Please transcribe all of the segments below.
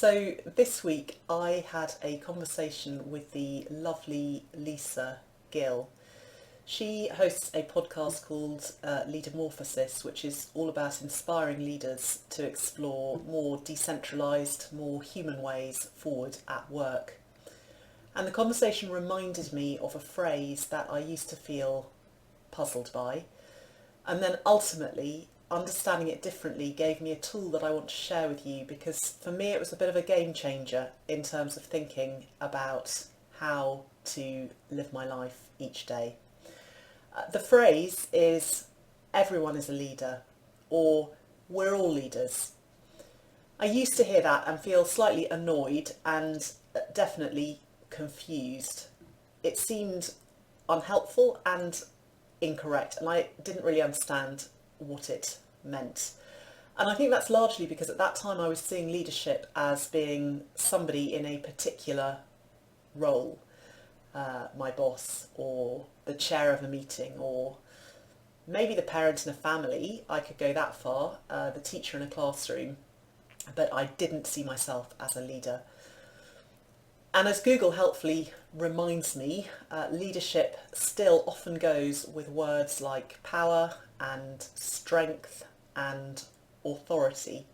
So this week I had a conversation with the lovely Lisa Gill. She hosts a podcast called Leadermorphosis, which is all about inspiring leaders to explore more decentralised, more human ways forward at work. And the conversation reminded me of a phrase that I used to feel puzzled by, and then ultimately understanding it differently gave me a tool that I want to share with you, because for me it was a bit of a game changer in terms of thinking about how to live my life each day. The phrase is everyone is a leader, or we're all leaders. I used to hear that and feel slightly annoyed and definitely confused. It seemed unhelpful and incorrect, and I didn't really understand what it meant. And I think that's largely because at that time I was seeing leadership as being somebody in a particular role, my boss, or the chair of a meeting, or maybe the parent in a family. I could go that far, the teacher in a classroom, but I didn't see myself as a leader. And as Google helpfully reminds me, leadership still often goes with words like power and strength and authority.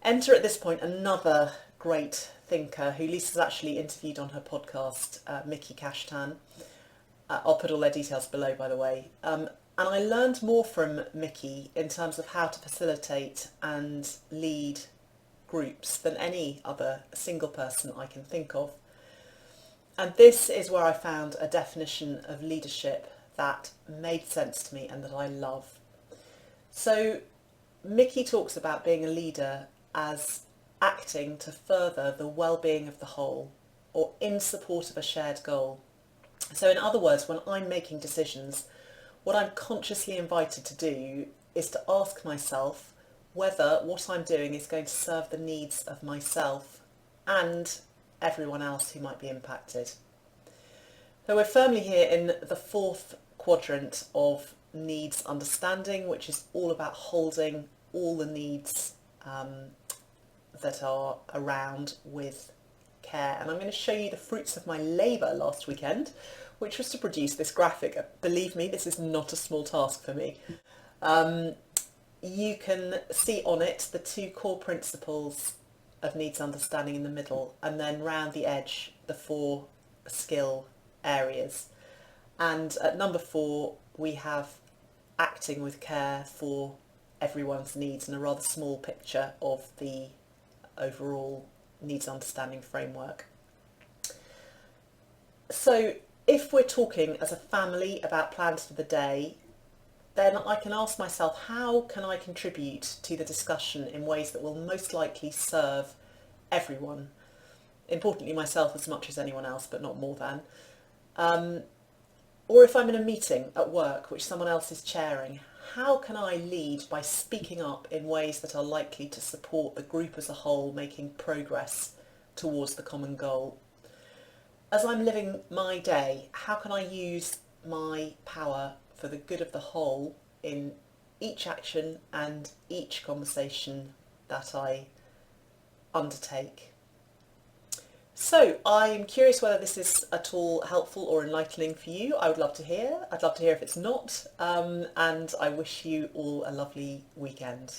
Enter at this point another great thinker who Lisa's actually interviewed on her podcast, Miki Kashtan. I'll put all their details below, by the way. And I learned more from Miki in terms of how to facilitate and lead groups than any other single person I can think of. And this is where I found a definition of leadership that made sense to me and that I love. So Miki talks about being a leader as acting to further the well-being of the whole, or in support of a shared goal. So in other words, when I'm making decisions, what I'm consciously invited to do is to ask myself whether what I'm doing is going to serve the needs of myself and everyone else who might be impacted. So we're firmly here in the fourth quadrant of needs understanding, which is all about holding all the needs that are around with care. And I'm going to show you the fruits of my labour last weekend, which was to produce this graphic. Believe me, this is not a small task for me. You can see on it the two core principles of needs understanding in the middle, and then round the edge the four skill areas. And at number 4 we have acting with care for everyone's needs, and a rather small picture of the overall needs understanding framework. So if we're talking as a family about plans for the day, then I can ask myself, how can I contribute to the discussion in ways that will most likely serve everyone? Importantly, myself as much as anyone else, but not more than. Or if I'm in a meeting at work which someone else is chairing, how can I lead by speaking up in ways that are likely to support the group as a whole making progress towards the common goal? As I'm living my day, how can I use my power for the good of the whole in each action and each conversation that I undertake? So I'm curious whether this is at all helpful or enlightening for you. I would love to hear. I'd love to hear if it's not. And I wish you all a lovely weekend.